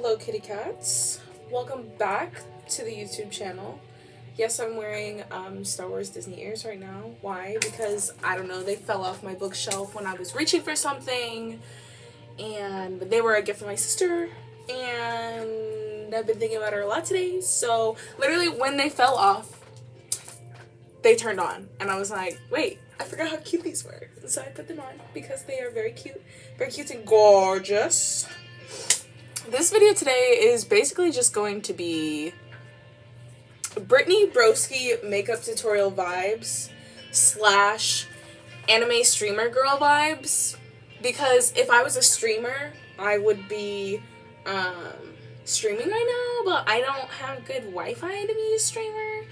Hello kitty cats, welcome back to the YouTube channel. Yes, I'm wearing Star Wars Disney ears right now. Why? Because I don't know, they fell off my bookshelf when I was reaching for something, and they were a gift from my sister, and I've been thinking about her a lot today. So literally when they fell off, they turned on and I was like, wait, I forgot how cute these were. So I put them on because they are very cute and gorgeous. This video today is basically just going to be Brittany Broski makeup tutorial vibes / anime streamer girl vibes, because if I was a streamer, I would be streaming right now, but I don't have good Wi-Fi to be a streamer.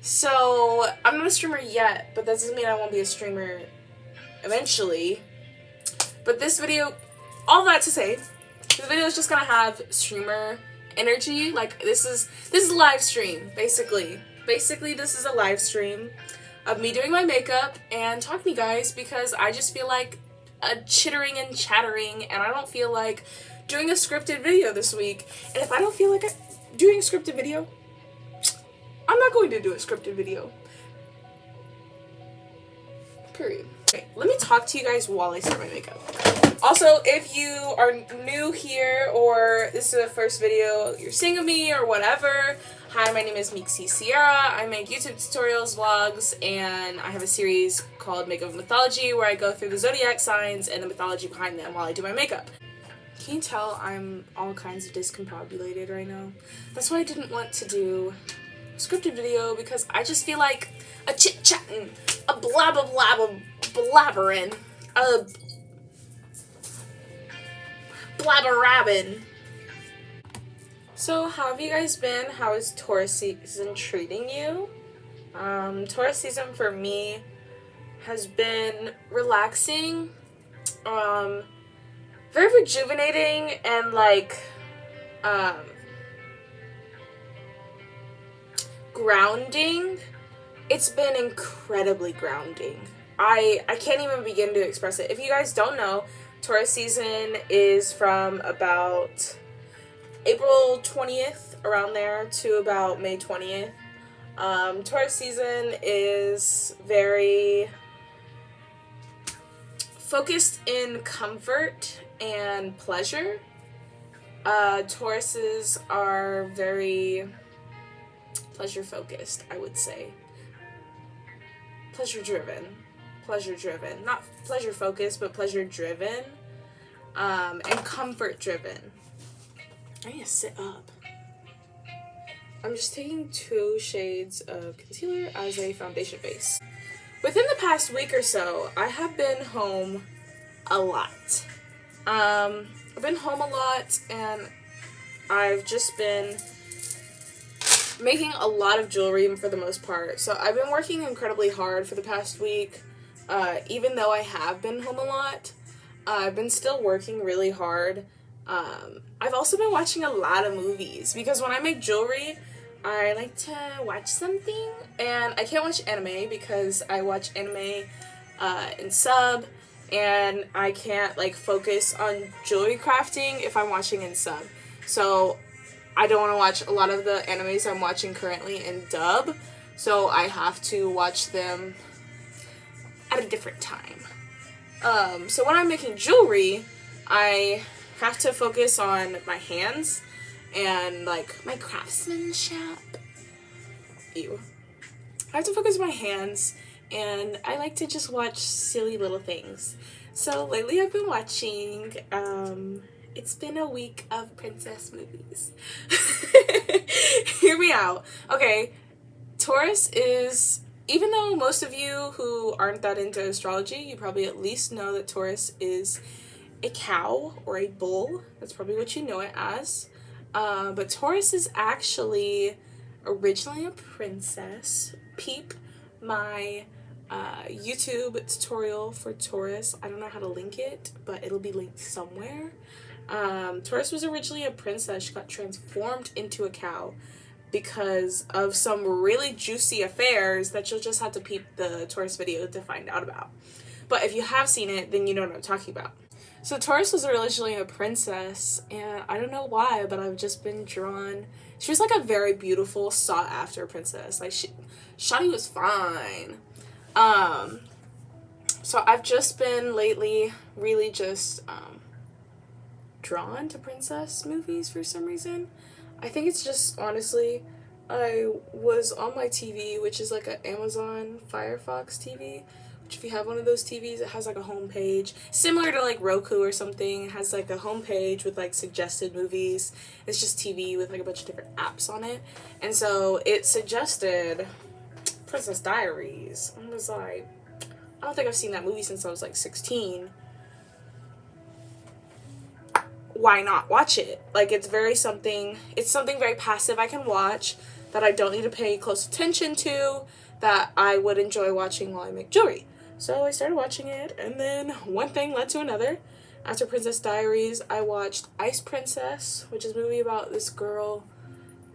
So I'm not a streamer yet, but that doesn't mean I won't be a streamer eventually. But this video, all that to say, this video is just gonna have streamer energy. Like this is a live stream, basically. Basically, this is a live stream of me doing my makeup and talking to you guys, because I just feel like chittering and chattering, and I don't feel like doing a scripted video this week. And if I don't feel like doing a scripted video, I'm not going to do a scripted video. Period. Okay, let me talk to you guys while I start my makeup. Also, if you are new here or this is the first video you're seeing of me or whatever, hi, my name is Miksisierra. I make YouTube tutorials, vlogs, and I have a series called Makeup Mythology where I go through the zodiac signs and the mythology behind them while I do my makeup. Can you tell I'm all kinds of discombobulated right now? That's why I didn't want to do a scripted video, because I just feel like a chit-chatting, a blabbering, a blabberabbing. So how have you guys been? How is Taurus season treating you? Taurus season for me has been relaxing, very rejuvenating, and like grounding. It's been incredibly grounding. I can't even begin to express it. If you guys don't know, Taurus season is from about April 20th, around there, to about May 20th. Taurus season is very focused in comfort and pleasure. Tauruses are very pleasure focused, I would say. Pleasure driven, not pleasure focused, but pleasure driven, and comfort driven. I need to sit up. I'm just taking 2 shades of concealer as a foundation base. Within the past week or so, I have been home a lot. I've been home a lot, and I've just been making a lot of jewelry for the most part. So I've been working incredibly hard for the past week. Even though I have been home a lot, I've been still working really hard. I've also been watching a lot of movies, because when I make jewelry, I like to watch something, and I can't watch anime because I watch anime in sub, and I can't like focus on jewelry crafting if I'm watching in sub. So I don't want to watch a lot of the animes I'm watching currently in dub, so I have to watch them at a different time. So when I'm making jewelry, I have to focus on my hands and like my craftsmanship. Ew. I have to focus on my hands, and I like to just watch silly little things. So lately I've been watching, it's been a week of princess movies. Hear me out. Okay, Taurus is, even though most of you who aren't that into astrology, you probably at least know that Taurus is a cow or a bull. That's probably what you know it as. But Taurus is actually originally a princess. Peep my YouTube tutorial for Taurus. I don't know how to link it, but it'll be linked somewhere. Taurus was originally a princess. She got transformed into a cow because of some really juicy affairs that you'll just have to peep the Taurus video to find out about. But if you have seen it, then you know what I'm talking about. So Taurus was originally a princess, and I don't know why, but I've just been drawn. She was like a very beautiful, sought after princess. Like Shawty was fine. So I've just been lately really just drawn to princess movies for some reason. I think it's just honestly, I was on my TV, which is like an Amazon Firefox TV. Which if you have one of those TVs, it has like a home page similar to like Roku or something. It has like a home page with like suggested movies. It's just TV with like a bunch of different apps on it, and so it suggested Princess Diaries. I was like, I don't think I've seen that movie since I was like 16. Why not watch it? Like it's something very passive I can watch that I don't need to pay close attention to, that I would enjoy watching while I make jewelry. So I started watching it, and then one thing led to another. After Princess Diaries, I watched Ice Princess, which is a movie about this girl.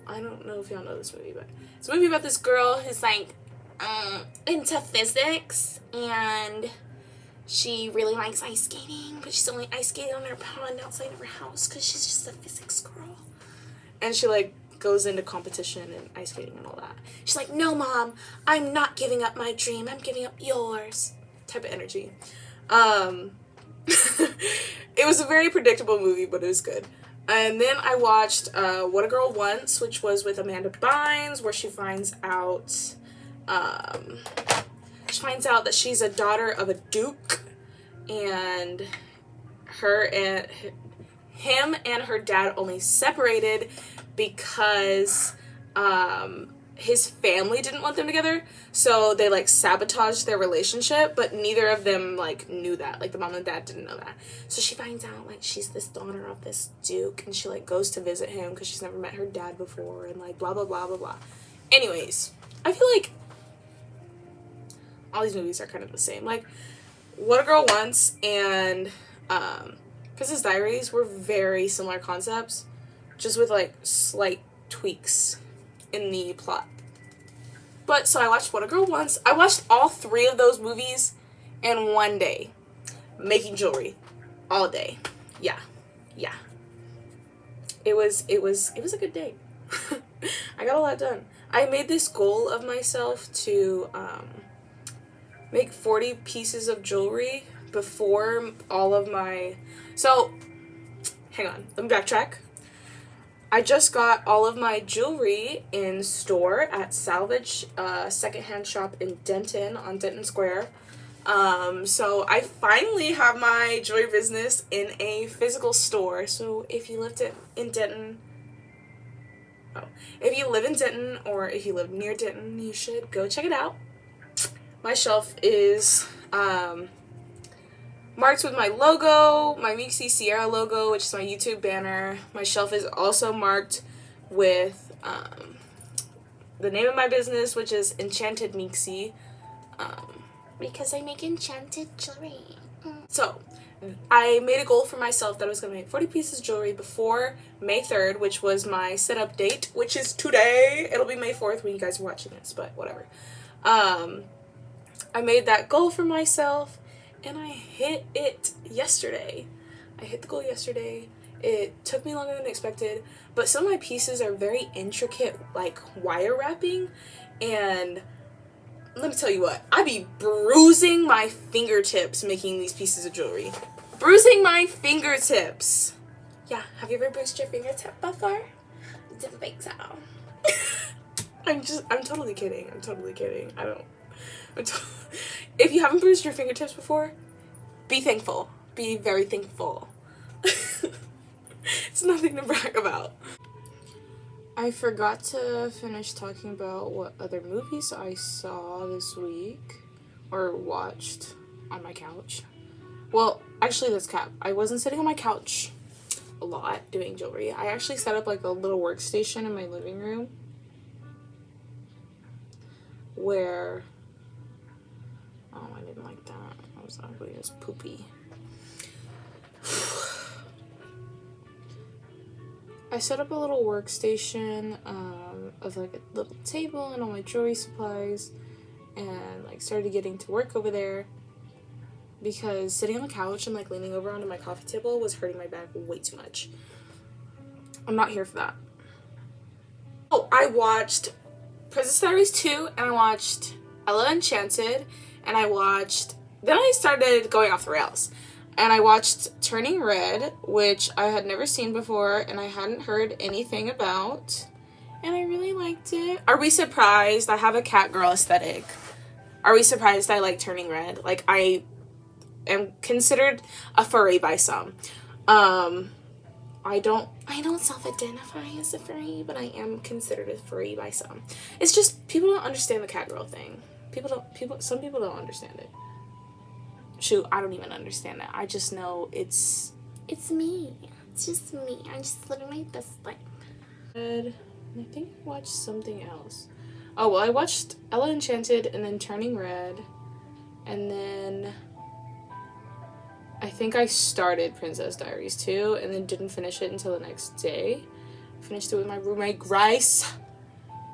I don't know if y'all know this movie, but it's a movie about this girl who's like into physics, and she really likes ice skating, but she's only ice skating on her pond outside of her house because she's just a physics girl. And she like goes into competition and ice skating and all that. She's like, no, Mom, I'm not giving up my dream. I'm giving up yours. Type of energy. It was a very predictable movie, but it was good. And then I watched What a Girl Wants, which was with Amanda Bynes, where she finds out that she's a daughter of a duke, and him and her dad only separated because his family didn't want them together, so they like sabotaged their relationship, but neither of them like knew that. Like the mom and dad didn't know that. So she finds out like she's this daughter of this duke, and she like goes to visit him because she's never met her dad before, and like blah blah blah blah blah. Anyways, I feel like all these movies are kind of the same. Like What a Girl Wants and Princess Diaries were very similar concepts, just with like slight tweaks in the plot. But so I watched What a Girl Wants. I watched all 3 of those movies in one day, making jewelry all day. Yeah. It was a good day. I got a lot done. I made this goal of myself to make 40 pieces of jewelry before all of my... So, hang on. Let me backtrack. I just got all of my jewelry in store at Salvage secondhand shop in Denton on Denton Square. So I finally have my jewelry business in a physical store. So if you lived in Denton... if you live in Denton or if you live near Denton, you should go check it out. My shelf is marked with my logo, my Miksisierra logo, which is my YouTube banner. My shelf is also marked with the name of my business, which is Enchanted Miksi, because I make enchanted jewelry. So, I made a goal for myself that I was going to make 40 pieces of jewelry before May 3rd, which was my setup date, which is today. It'll be May 4th when you guys are watching this, but whatever. I made that goal for myself, and I hit it yesterday. I hit the goal yesterday. It took me longer than expected, but some of my pieces are very intricate, like wire wrapping, and let me tell you what, I be bruising my fingertips making these pieces of jewelry. Bruising my fingertips. Yeah, have you ever bruised your fingertip before? Didn't think so. I'm totally kidding. If you haven't bruised your fingertips before, be thankful. Be very thankful. It's nothing to brag about. I forgot to finish talking about what other movies I saw this week or watched on my couch. Well, actually, that's cap. I wasn't sitting on my couch a lot doing jewelry. I actually set up like a little workstation in my living room where... Oh, I didn't like that. That was ugly. It was poopy. I set up a little workstation of like a little table and all my jewelry supplies, and like started getting to work over there. because sitting on the couch and like leaning over onto my coffee table was hurting my back way too much. I'm not here for that. Oh, I watched Princess Diaries 2 and I watched Ella Enchanted and then I started going off the rails and I watched Turning Red, which I had never seen before and I hadn't heard anything about, and I really liked it. Are we surprised? I have a cat girl aesthetic. Are we surprised I like Turning Red? Like, I am considered a furry by some. I don't self-identify as a furry, but I am considered a furry by some. It's just, people don't understand the cat girl thing. Some people don't understand it. Shoot, I don't even understand it. I just know it's me. It's just me. I'm just living my best life. And I think I watched something else. Oh, well, I watched Ella Enchanted and then Turning Red. And then I think I started Princess Diaries 2 and then didn't finish it until the next day. Finished it with my roommate Grace.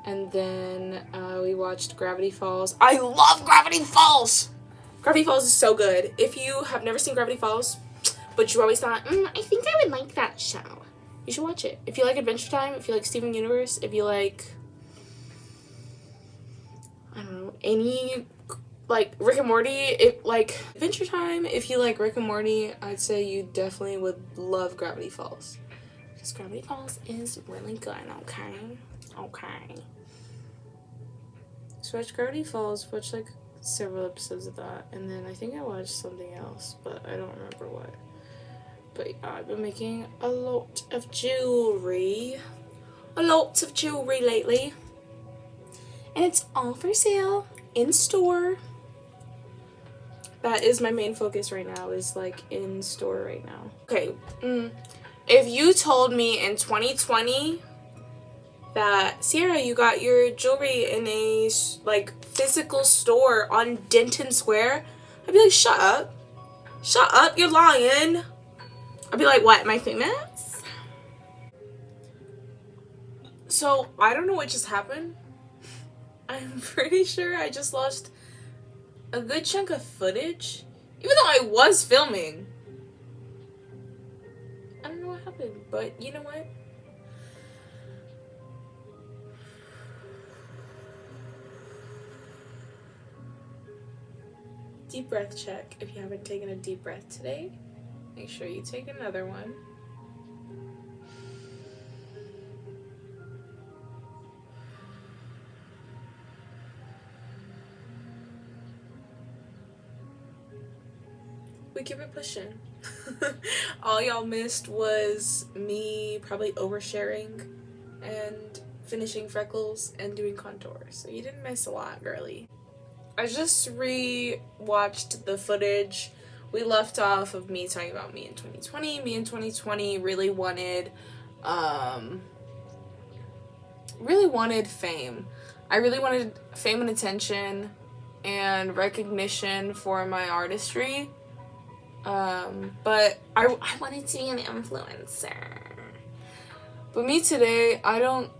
And then we watched Gravity Falls. I love Gravity Falls! Gravity Falls is so good. If you have never seen Gravity Falls, but you always thought, I think I would like that show, you should watch it. If you like Adventure Time, if you like Steven Universe, if you like, I don't know, any, like, Rick and Morty, Adventure Time, if you like Rick and Morty, I'd say you definitely would love Gravity Falls. Because Gravity Falls is really good, okay. So watch Gravity Falls, watch, like, several episodes of that, and then I think I watched something else, but I don't remember what. But yeah, I've been making a lot of jewelry lately, and it's all for sale in store. That is my main focus right now, is like in store right now. Okay, if you told me in 2020 that, Sierra, you got your jewelry in a like physical store on Denton Square, I'd be like, shut up, you're lying. I'd be like, what, am I famous? So I don't know what just happened. I'm pretty sure I just lost a good chunk of footage, even though I was filming. I don't know what happened, but you know what? Deep breath check. If you haven't taken a deep breath today, make sure you take another one. We keep it pushing. All y'all missed was me probably oversharing and finishing freckles and doing contour. So you didn't miss a lot, girly. I just re-watched the footage we left off of me talking about me in 2020. Me in 2020 really wanted fame. I really wanted fame and attention and recognition for my artistry. But I wanted to be an influencer. But me today, I don't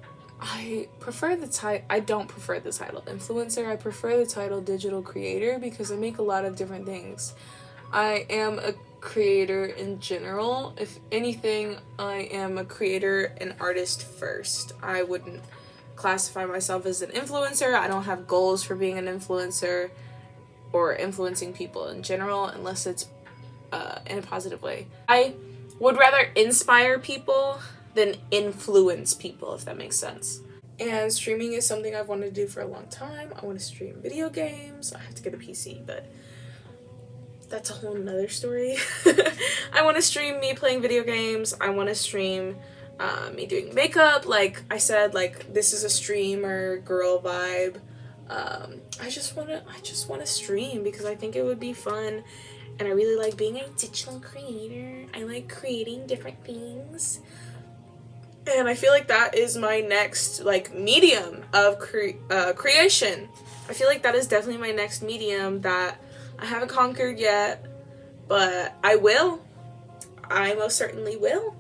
prefer the title influencer. I prefer the title digital creator because I make a lot of different things. I am a creator in general. If anything, I am a creator and artist first. I wouldn't classify myself as an influencer. I don't have goals for being an influencer or influencing people in general unless it's in a positive way. I would rather inspire people than influence people, if that makes sense. And streaming is something I've wanted to do for a long time. I want to stream video games. I have to get a PC, but that's a whole nother story. I want to stream me playing video games. I want to stream me doing makeup. Like I said, like this is a streamer girl vibe. I just want to stream because I think it would be fun. And I really like being a digital creator. I like creating different things. And I feel like that is my next, like, medium of creation. I feel like that is definitely my next medium that I haven't conquered yet. But I will. I most certainly will.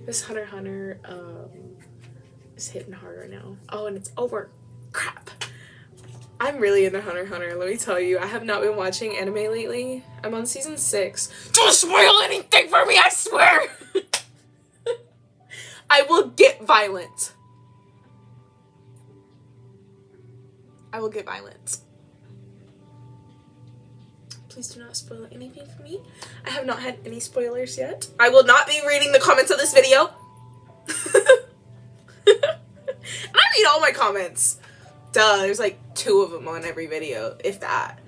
This Hunter x Hunter, is hitting hard right now. Oh, and it's over. Crap. I'm really into Hunter x Hunter, let me tell you. I have not been watching anime lately. I'm on season 6. Don't spoil anything for me, I swear! I will get violent. I will get violent. Please do not spoil anything for me. I have not had any spoilers yet. I will not be reading the comments of this video. And I read all my comments. Duh, there's like 2 of them on every video, if that.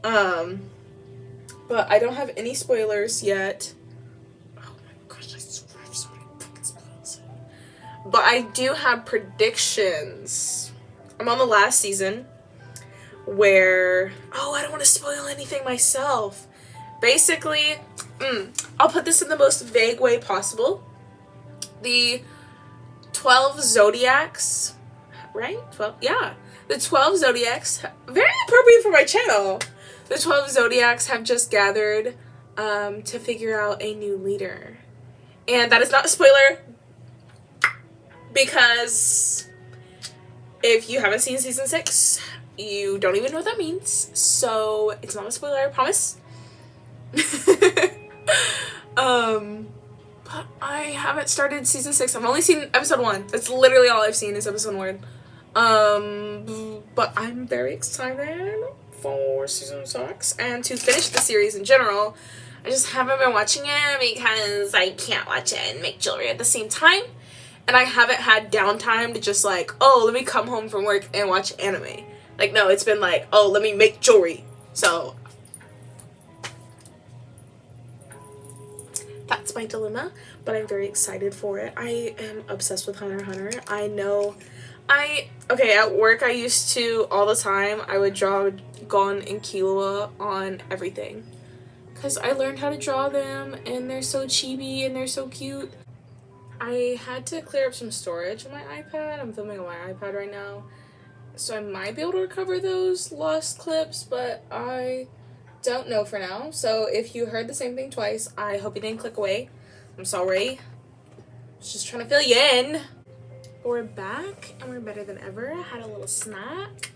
But I don't have any spoilers yet. Oh my gosh, I swear I have so many fucking spoilers. But I do have predictions. I'm on the last season where, oh, I don't want to spoil anything myself. Basically, I'll put this in the most vague way possible. The 12 zodiacs, right? 12, yeah. The 12 zodiacs, very appropriate for my channel. The 12 zodiacs have just gathered to figure out a new leader. And that is not a spoiler, because if you haven't seen season 6, you don't even know what that means. So it's not a spoiler, I promise. But I haven't started season 6. I've only seen episode 1. That's literally all I've seen is episode 1. But I'm very excited for season 6 and to finish the series in general. I just haven't been watching it because I can't watch it and make jewelry at the same time. And I haven't had downtime to just like, oh, let me come home from work and watch anime. Like, no, it's been like, oh, let me make jewelry. So that's my dilemma, but I'm very excited for it. I am obsessed with Hunter x Hunter. I know, okay, at work I used to, all the time, I would draw Gon and Killua on everything. Because I learned how to draw them, and they're so chibi, and they're so cute. I had to clear up some storage on my iPad. I'm filming on my iPad right now. So I might be able to recover those lost clips, but I don't know for now. So if you heard the same thing twice, I hope you didn't click away. I'm sorry. I was just trying to fill you in. But we're back and we're better than ever. I had a little snack.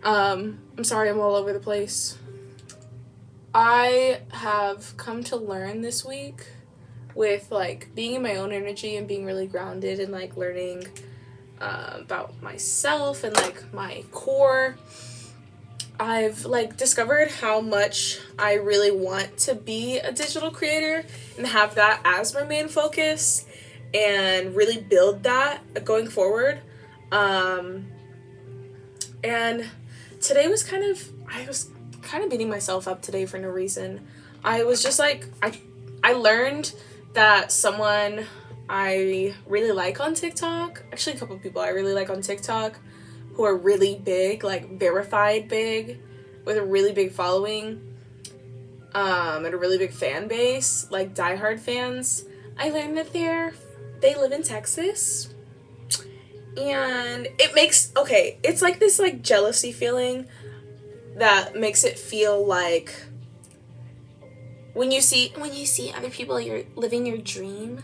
I'm sorry I'm all over the place. I have come to learn this week with like being in my own energy and being really grounded and like learning about myself and like my core. I've like discovered how much I really want to be a digital creator and have that as my main focus and really build that going forward. And today was I was kind of beating myself up today for no reason. I was just like, I learned that someone I really like on TikTok, actually a couple of people I really like on TikTok who are really big, like verified big, with a really big following, and a really big fan base, like diehard fans. I learned that they live in Texas, and it makes, okay, it's like this like jealousy feeling that makes it feel like when you see other people you're living your dream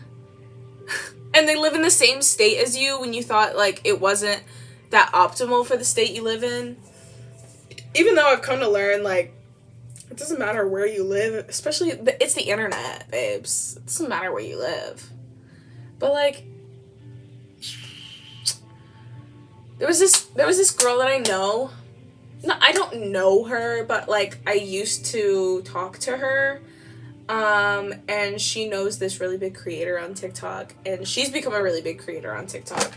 and they live in the same state as you when you thought like it wasn't that optimal for the state you live in. Even though I've come to learn like it doesn't matter where you live, especially it's the internet, babes. It doesn't matter where you live. But like there was this girl that I know. No, I don't know her, but like I used to talk to her. And she knows this really big creator on TikTok, and she's become a really big creator on TikTok.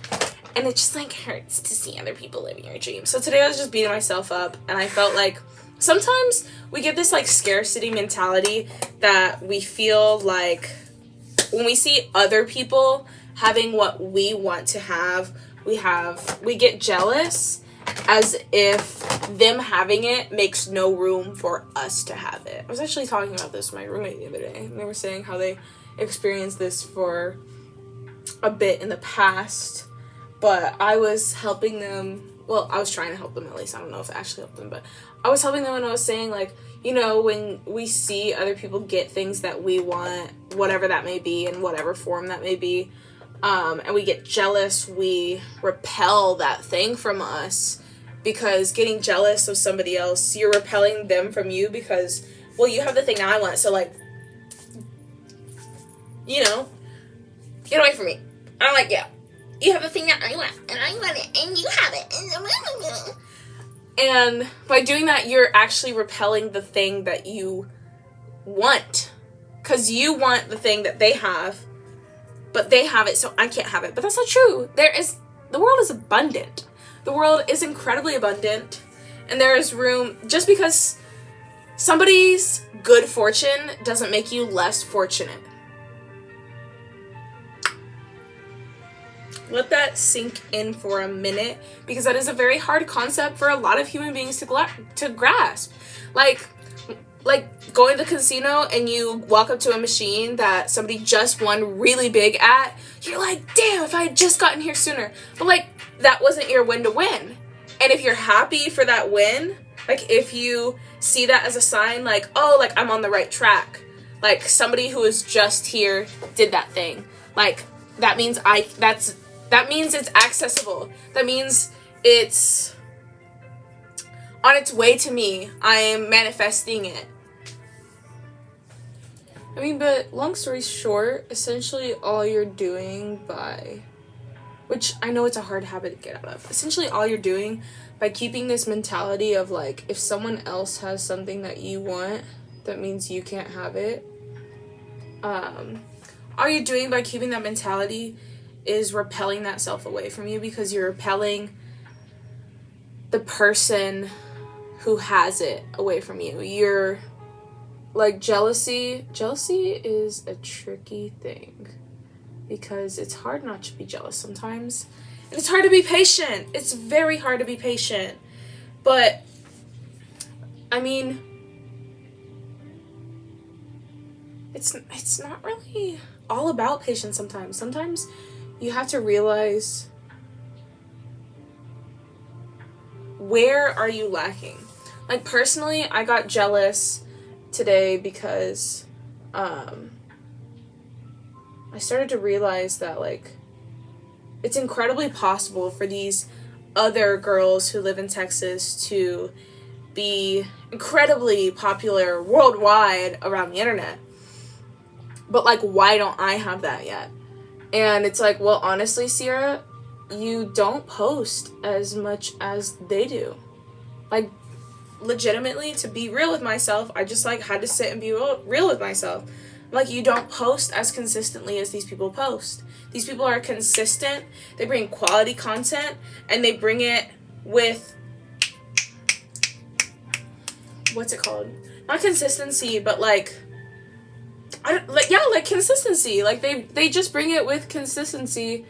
And it just like hurts to see other people living your dreams. So today I was just beating myself up, and I felt like sometimes we get this like scarcity mentality that we feel like when we see other people having what we want to have, we get jealous as if them having it makes no room for us to have it. I was actually talking about this with my roommate the other day, and they were saying how they experienced this for a bit in the past, but I was helping them. Well, I was trying to help them, at least. I don't know if I actually helped them, but I was helping them, and I was saying, like, you know, when we see other people get things that we want, whatever that may be, in whatever form that may be, and we get jealous, we repel that thing from us, because getting jealous of somebody else, you're repelling them from you because, well, you have the thing I want, so like, you know, get away from me. I don't like you. You have the thing that I want, and I want it, and you have it. And by doing that, you're actually repelling the thing that you want. Because you want the thing that they have, but they have it, so I can't have it. But that's not true. The world is abundant. The world is incredibly abundant. And there is room, just because somebody's good fortune doesn't make you less fortunate. Let that sink in for a minute, because that is a very hard concept for a lot of human beings to grasp. Like going to the casino and you walk up to a machine that somebody just won really big at, you're like, damn, if I had just gotten here sooner. But like, that wasn't your win to win. And if you're happy for that win, like if you see that as a sign, like, oh, like I'm on the right track, like somebody who is just here did that thing, like that means that means it's accessible. That means it's on its way to me. I am manifesting it. I mean, but long story short, essentially all you're doing which I know it's a hard habit to get out of, essentially all you're doing by keeping this mentality of like, if someone else has something that you want, that means you can't have it. All you're doing by keeping that mentality is repelling that self away from you, because you're repelling the person who has it away from you. You're like, jealousy is a tricky thing, because it's hard not to be jealous sometimes, and it's hard to be patient. It's very hard to be patient. But I mean, it's not really all about patience. Sometimes you have to realize, where are you lacking? Like personally, I got jealous today because I started to realize that like, it's incredibly possible for these other girls who live in Texas to be incredibly popular worldwide around the internet. But like, why don't I have that yet? And it's like, well, honestly, Sierra, you don't post as much as they do. Like, legitimately, to be real with myself, I just like had to sit and be real with myself. Like, you don't post as consistently as these people post. These people are consistent. They bring quality content, and they bring it with, what's it called? Not consistency, but like consistency. Like they just bring it with consistency.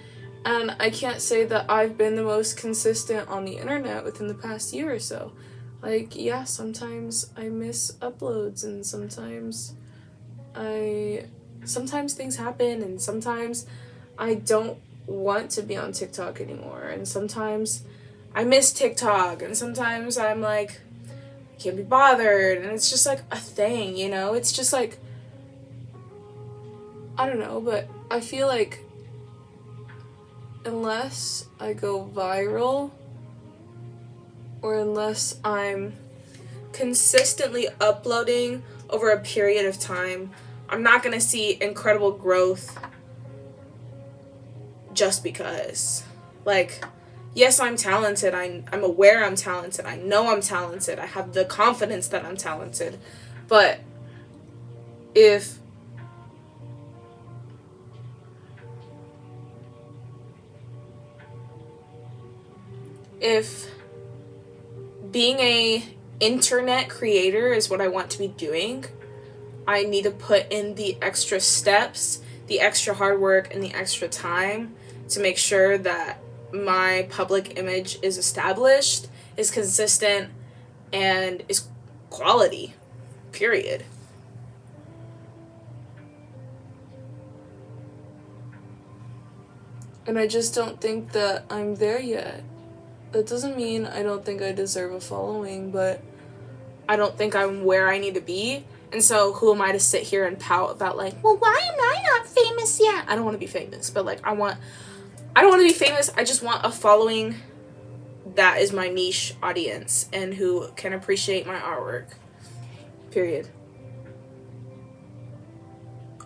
And I can't say that I've been the most consistent on the internet within the past year or so. Like, yeah, sometimes I miss uploads, and sometimes things happen, and sometimes I don't want to be on TikTok anymore, and sometimes I miss TikTok, and sometimes I'm like, I can't be bothered, and it's just like a thing, you know? It's just like, I don't know, but I feel like unless I go viral, or unless I'm consistently uploading over a period of time, I'm not gonna see incredible growth just because. Like, yes, I'm talented. I'm aware I'm talented. I know I'm talented. I have the confidence that I'm talented. But if being a internet creator is what I want to be doing, I need to put in the extra steps, the extra hard work, and the extra time to make sure that my public image is established, is consistent, and is quality, period. And I just don't think that I'm there yet. That doesn't mean I don't think I deserve a following, but I don't think I'm where I need to be. And so who am I to sit here and pout about like, well, why am I not famous yet? I don't want to be famous, but like I don't want to be famous. I just want a following that is my niche audience and who can appreciate my artwork. Period.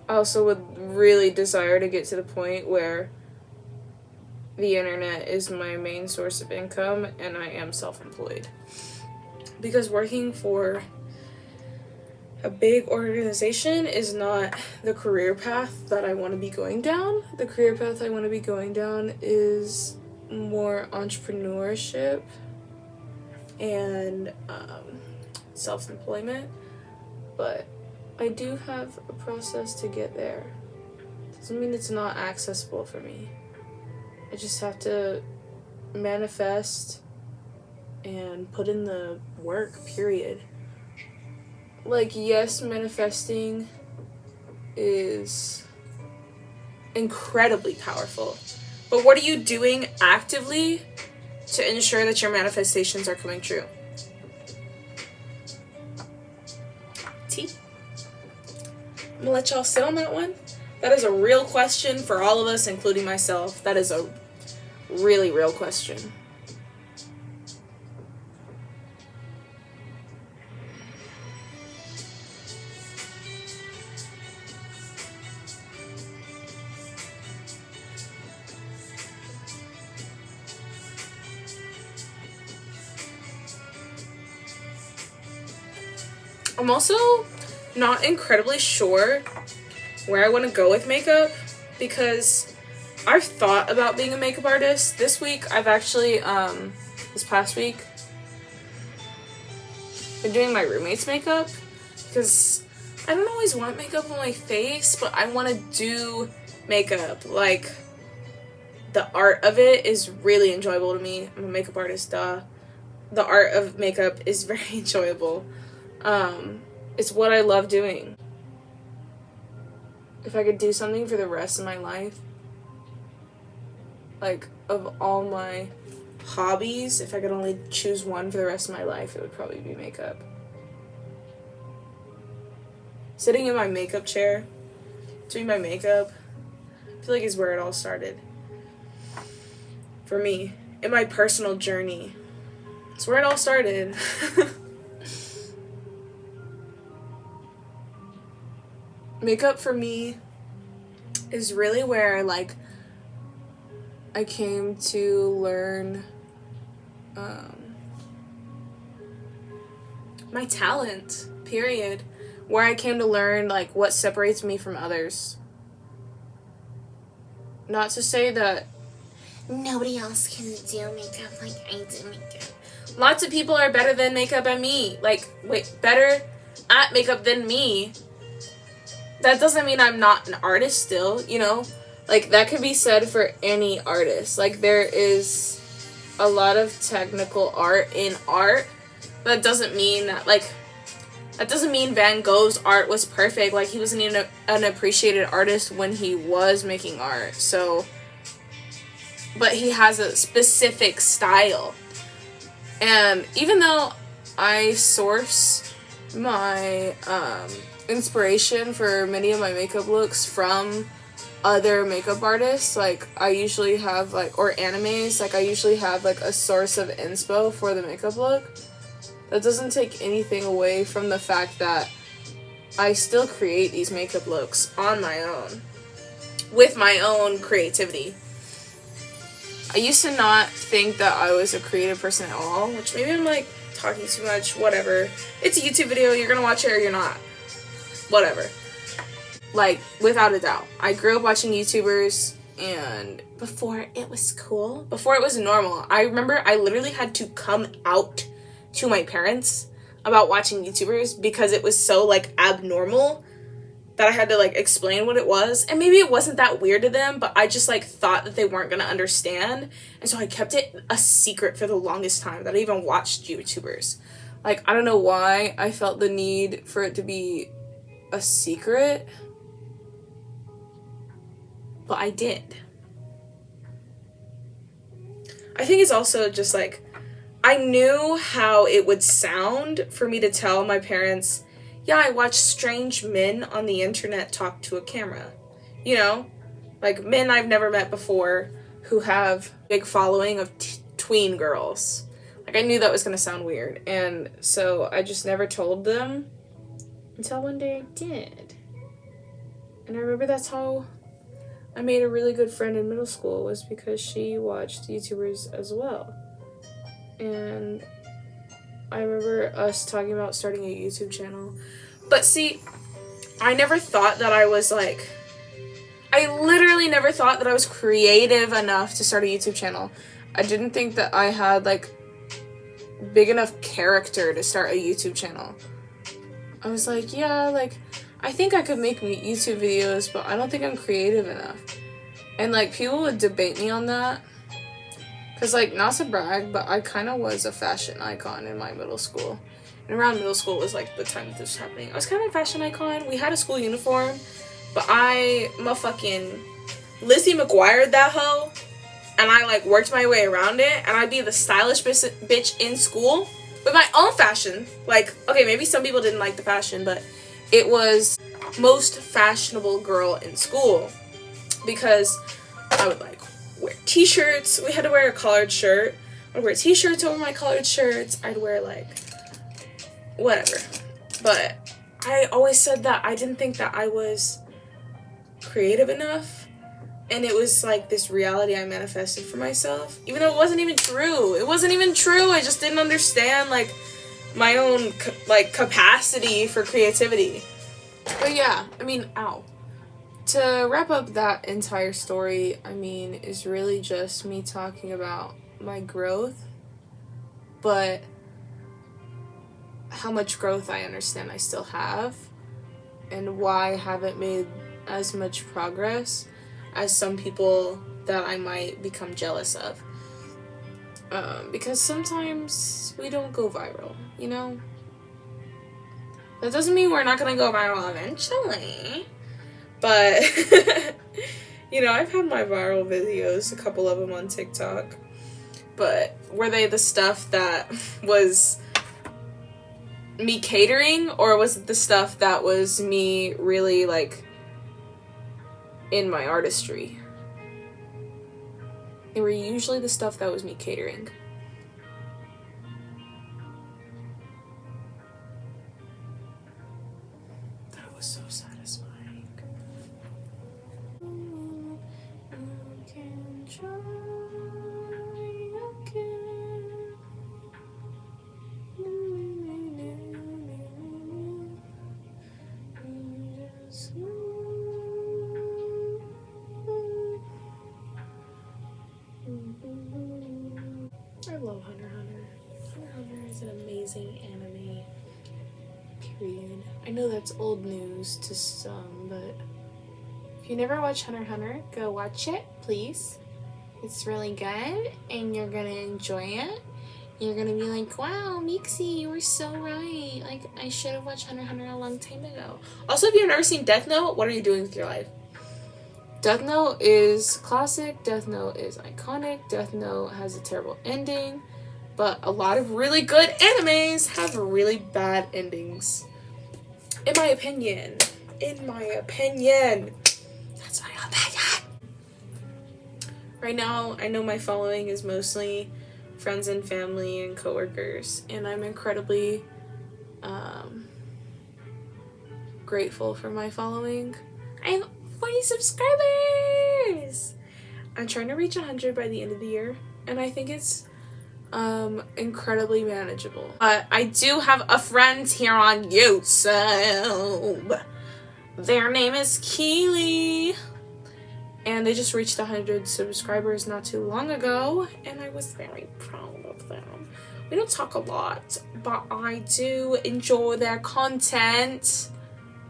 I also would really desire to get to the point where the internet is my main source of income and I am self-employed. Because working for a big organization is not the career path that I want to be going down. The career path I want to be going down is more entrepreneurship and self-employment. But I do have a process to get there. Doesn't mean it's not accessible for me. I just have to manifest and put in the work, period. Like, yes, manifesting is incredibly powerful. But what are you doing actively to ensure that your manifestations are coming true? T? I'm gonna let y'all sit on that one. That is a real question for all of us, including myself. That is a really real question. I'm also not incredibly sure where I want to go with makeup because I've thought about being a makeup artist. This week, I've actually, this past week, been doing my roommate's makeup because I don't always want makeup on my face, but I want to do makeup. Like, the art of it is really enjoyable to me. I'm a makeup artist, duh. The art of makeup is very enjoyable. It's what I love doing. If I could do something for the rest of my life, like, of all my hobbies, if I could only choose one for the rest of my life, it would probably be makeup. Sitting in my makeup chair, doing my makeup, I feel like is where it all started. For me, in my personal journey. It's where it all started. Makeup for me is really where, like, I came to learn my talent, period. Where I came to learn, like, what separates me from others. Not to say that nobody else can do makeup like I do makeup. Lots of people are better than makeup at me. Like, better at makeup than me. That doesn't mean I'm not an artist still, you know? Like, that could be said for any artist. Like, there is a lot of technical art in art. That doesn't mean that, like, that doesn't mean Van Gogh's art was perfect. Like, he wasn't even an appreciated artist when he was making art. So, but he has a specific style. And even though I source my, inspiration for many of my makeup looks from other makeup artists, like I usually have like, or animes, like I usually have like a source of inspo for the makeup look. That doesn't take anything away from the fact that I still create these makeup looks on my own, with my own creativity. I used to not think that I was a creative person at all, which maybe I'm like talking too much, whatever. It's a YouTube video, you're gonna watch it or you're not. Whatever. Like, without a doubt. I grew up watching YouTubers, and before it was cool, before it was normal, I remember I literally had to come out to my parents about watching YouTubers because it was so, like, abnormal that I had to, like, explain what it was. And maybe it wasn't that weird to them, but I just, like, thought that they weren't gonna understand. And so I kept it a secret for the longest time that I even watched YouTubers. Like, I don't know why I felt the need for it to be a secret, but I did. I think it's also just like, I knew how it would sound for me to tell my parents, yeah, I watch strange men on the internet talk to a camera. You know? Like, men I've never met before who have big following of tween girls. Like, I knew that was going to sound weird. And so I just never told them until one day I did. And I remember that's how I made a really good friend in middle school, was because she watched YouTubers as well. And I remember us talking about starting a YouTube channel. But see, I never thought that I was like, I literally never thought that I was creative enough to start a YouTube channel. I didn't think that I had like big enough character to start a YouTube channel. I was like, yeah, like, I think I could make YouTube videos, but I don't think I'm creative enough. And like, people would debate me on that. Cause like, not to brag, but I kind of was a fashion icon in my middle school. And around middle school was like the time that this was happening. I was kind of a fashion icon. We had a school uniform, but I motherfucking Lizzie McGuire'd that hoe. And I like worked my way around it. And I'd be the stylish bitch in school with my own fashion. Like, okay, maybe some people didn't like the fashion, but it was most fashionable girl in school. Because I would like wear t-shirts. We had to wear a collared shirt. I'd wear t-shirts over my collared shirts. I'd wear like whatever. But I always said that I didn't think that I was creative enough. And it was like this reality I manifested for myself. Even though it wasn't even true. It wasn't even true. I just didn't understand like my own like capacity for creativity. But yeah, I mean, ow. To wrap up that entire story, I mean, is really just me talking about my growth, but how much growth I understand I still have, and why I haven't made as much progress as some people that I might become jealous of. Because sometimes we don't go viral, you know? That doesn't mean we're not gonna go viral eventually. But, you know, I've had my viral videos, a couple of them on TikTok. But were they the stuff that was me catering, or was it the stuff that was me really, like, in my artistry? They were usually the stuff that was me catering. That was so satisfying. I love Hunter x Hunter. Hunter x Hunter is an amazing anime. Period. I know that's old news to some, but if you never watched Hunter x Hunter, go watch it, please. It's really good, and you're gonna enjoy it. You're gonna be like, wow, Mixie, you were so right. Like, I should have watched Hunter x Hunter a long time ago. Also, if you've never seen Death Note, what are you doing with your life? Death Note is classic. Death Note is iconic. Death Note has a terrible ending. But a lot of really good animes have really bad endings. In my opinion. In my opinion. That's my opinion. Right now, I know my following is mostly friends and family and coworkers. And I'm incredibly grateful for my following. I have 40 subscribers! I'm trying to reach 100 by the end of the year. And I think it's incredibly manageable. I do have a friend here on YouTube. Their name is Keely. And they just reached 100 subscribers not too long ago. And I was very proud of them. We don't talk a lot, but I do enjoy their content.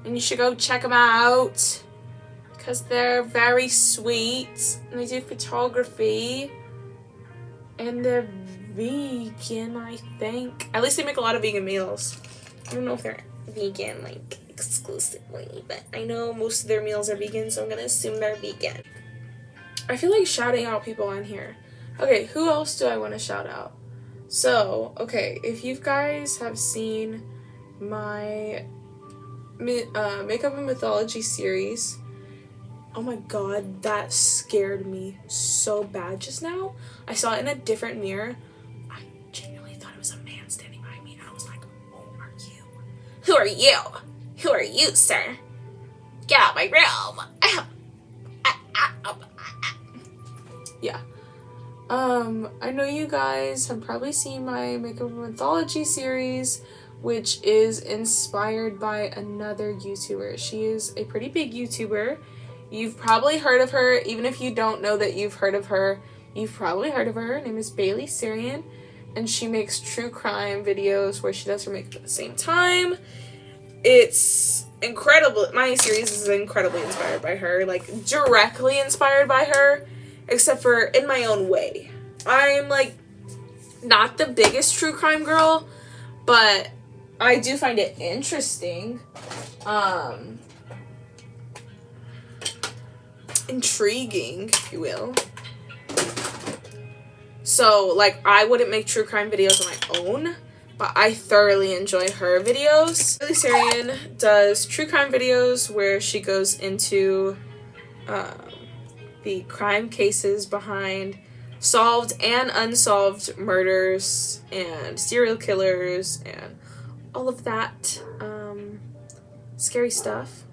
And you should go check them out. Because they're very sweet. And they do photography. And they're vegan, I think. At least they make a lot of vegan meals. I don't know if they're vegan, like, exclusively. But I know most of their meals are vegan, so I'm going to assume they're vegan. I feel like shouting out people on here. Okay, who else do I want to shout out? So, okay, if you guys have seen my Makeup and Mythology series. Oh my god, that scared me so bad just now. I saw it in a different mirror. I genuinely thought it was a man standing behind me, and I was like, who are you? Who are you? Who are you, sir? Get out of my room. Yeah. I know you guys have probably seen my Makeup and Mythology series, which is inspired by another YouTuber. She is a pretty big YouTuber. You've probably heard of her. Even if you don't know that you've heard of her, you've probably heard of her. Her name is Miksisierra, and she makes true crime videos where she does her makeup at the same time. It's incredible. My series is incredibly inspired by her, like directly inspired by her, except for in my own way. I'm like not the biggest true crime girl, but I do find it interesting. Intriguing, if you will. So, like, I wouldn't make true crime videos on my own, but I thoroughly enjoy her videos. Miksisierra does true crime videos where she goes into the crime cases behind solved and unsolved murders and serial killers and all of that scary stuff.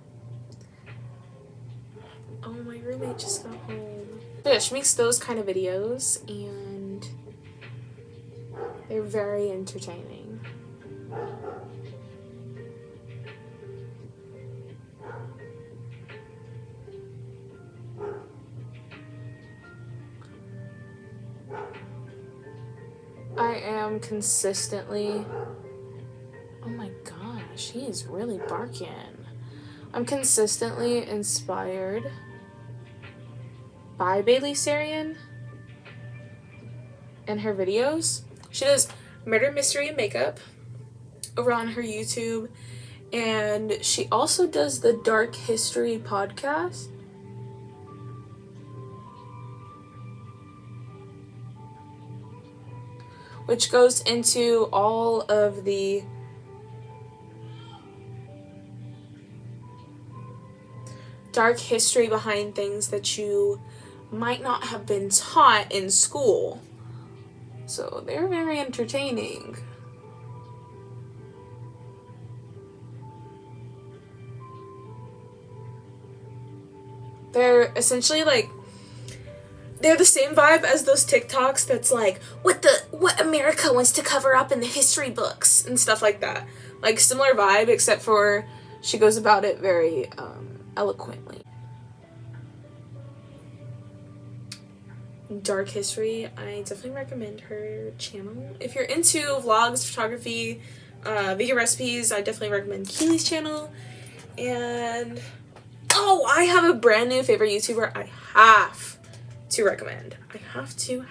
Oh, my roommate just got home. Yeah, she makes those kind of videos, and they're very entertaining. I am consistently... Oh my gosh, he is really barking. I'm consistently inspired by Miksisierra and her videos. She does murder, mystery, and makeup over on her YouTube, and she also does the Dark History podcast. Which goes into all of the dark history behind things that you might not have been taught in school. So they're very entertaining. They're essentially like, they're the same vibe as those TikToks that's like, what America wants to cover up in the history books and stuff like that. Like, similar vibe, except for she goes about it very eloquently. Dark History, I definitely recommend her channel. If you're into vlogs, photography, vegan recipes, I definitely recommend Keely's channel. And oh, I have a brand new favorite YouTuber I have to recommend. I have to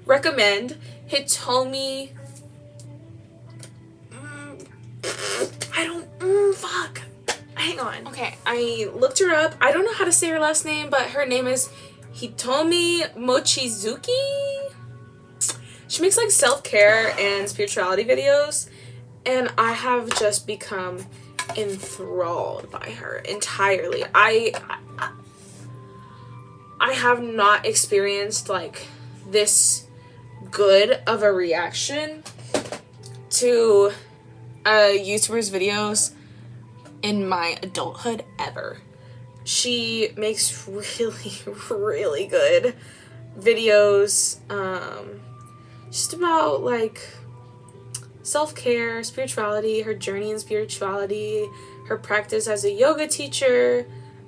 recommend Hitomi. Fuck. Hang on. Okay, I looked her up. I don't know how to say her last name, but her name is Hitomi Mochizuki. She makes like self-care and spirituality videos, and I have just become enthralled by her entirely. I have not experienced like this good of a reaction to a YouTuber's videos in my adulthood ever. She makes really good videos just about like self-care, spirituality, her journey in spirituality, her practice as a yoga teacher,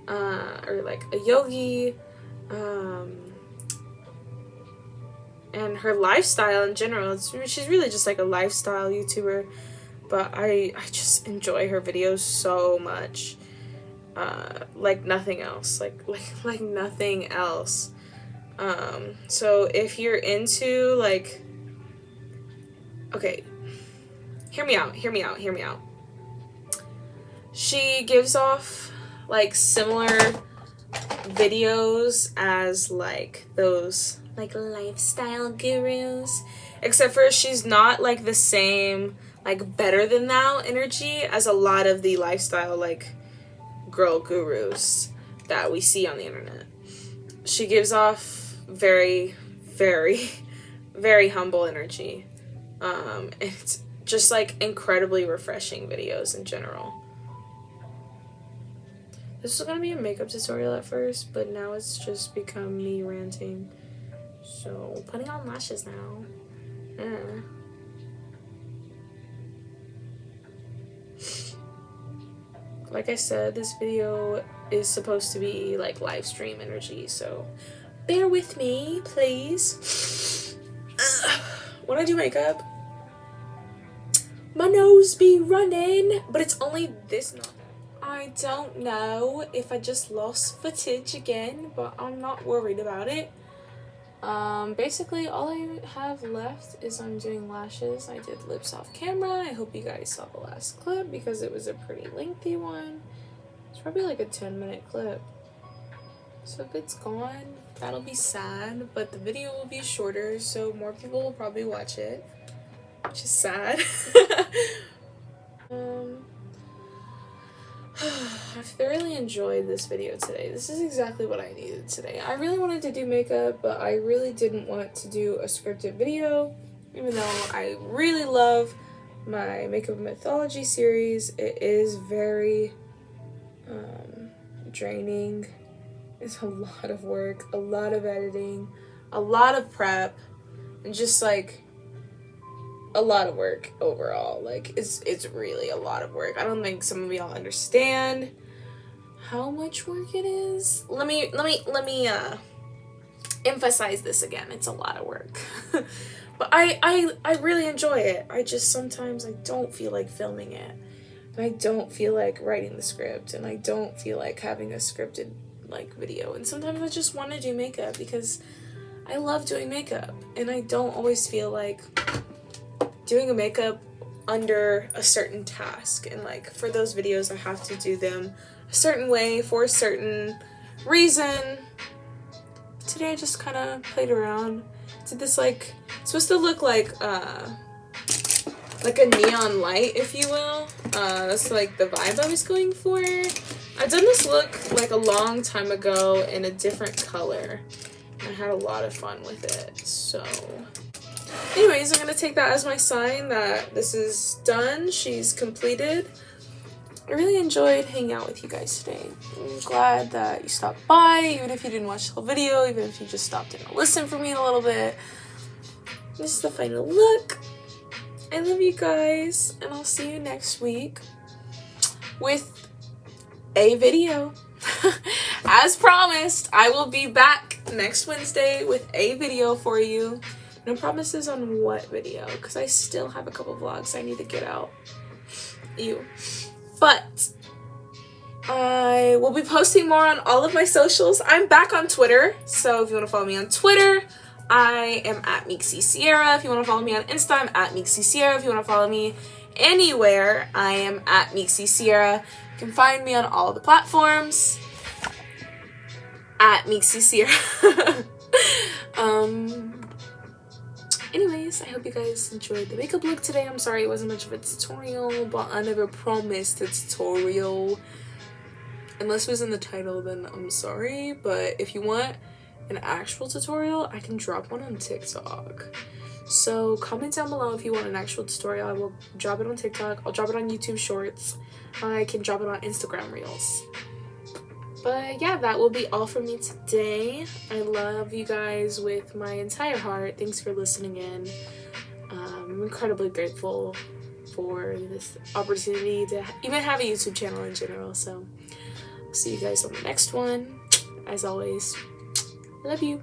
or like a yogi, and her lifestyle in general. She's really just like a lifestyle YouTuber, but I just enjoy her videos so much, like nothing else, like nothing else. So if you're into like, okay, hear me out. She gives off like similar videos as like those like lifestyle gurus, except for she's not like the same like better than thou energy as a lot of the lifestyle like girl gurus that we see on the internet. She gives off very, very, very humble energy. It's just like incredibly refreshing videos in general. This was gonna be a makeup tutorial at first, but now it's just become me ranting. So, putting on lashes now. Like I said, this video is supposed to be like live stream energy, so bear with me, please. When I do makeup, my nose be running, but it's only this knot. I don't know if I just lost footage again, but I'm not worried about it. Basically all I have left is I'm doing lashes. I did lips off camera. I hope you guys saw the last clip because it was a pretty lengthy one. It's probably like a 10-minute clip. So if it's gone, that'll be sad, but the video will be shorter, so more people will probably watch it, which is sad. I've thoroughly enjoyed this video today. This is exactly what I needed today. I really wanted to do makeup, but I really didn't want to do a scripted video, even though I really love my makeup mythology series. It is very draining. It's a lot of work, a lot of editing, a lot of prep, and just like a lot of work overall. Like it's really a lot of work. I don't think some of y'all understand how much work it is. Let me emphasize this again. It's a lot of work. But I really enjoy it. I just sometimes I don't feel like filming it. And I don't feel like writing the script, and I don't feel like having a scripted like video. And sometimes I just want to do makeup because I love doing makeup, and I don't always feel like doing a makeup under a certain task. And like for those videos I have to do them a certain way for a certain reason. Today I just kind of played around. Did this like, it's supposed to look like a neon light, if you will. That's like the vibe I was going for. I've done this look like a long time ago in a different color. I had a lot of fun with it, so anyways, I'm gonna take that as my sign that this is done. She's completed. I really enjoyed hanging out with you guys today. I'm glad that you stopped by, even if you didn't watch the whole video, even if you just stopped in to listen for me a little bit. This is the final look. I love you guys, and I'll see you next week with a video. As promised, I will be back next Wednesday with a video for you. No promises on what video, because I still have a couple vlogs I need to get out. But I will be posting more on all of my socials. I'm back on Twitter, so if you want to follow me on Twitter, I am at Miksisierra. If you want to follow me on Insta, I'm at Miksisierra. If you want to follow me anywhere, I am at Miksisierra. You can find me on all the platforms at Miksisierra. Anyways, I hope you guys enjoyed the makeup look today. I'm sorry it wasn't much of a tutorial, but I never promised a tutorial. Unless it was in the title, then I'm sorry. But if you want an actual tutorial, I can drop one on TikTok. So comment down below if you want an actual tutorial. I will drop it on TikTok. I'll drop it on YouTube Shorts. I can drop it on Instagram Reels. But yeah, that will be all from me today. I love you guys with my entire heart. Thanks for listening in. I'm incredibly grateful for this opportunity to even have a YouTube channel in general. So I'll see you guys on the next one. As always, love you.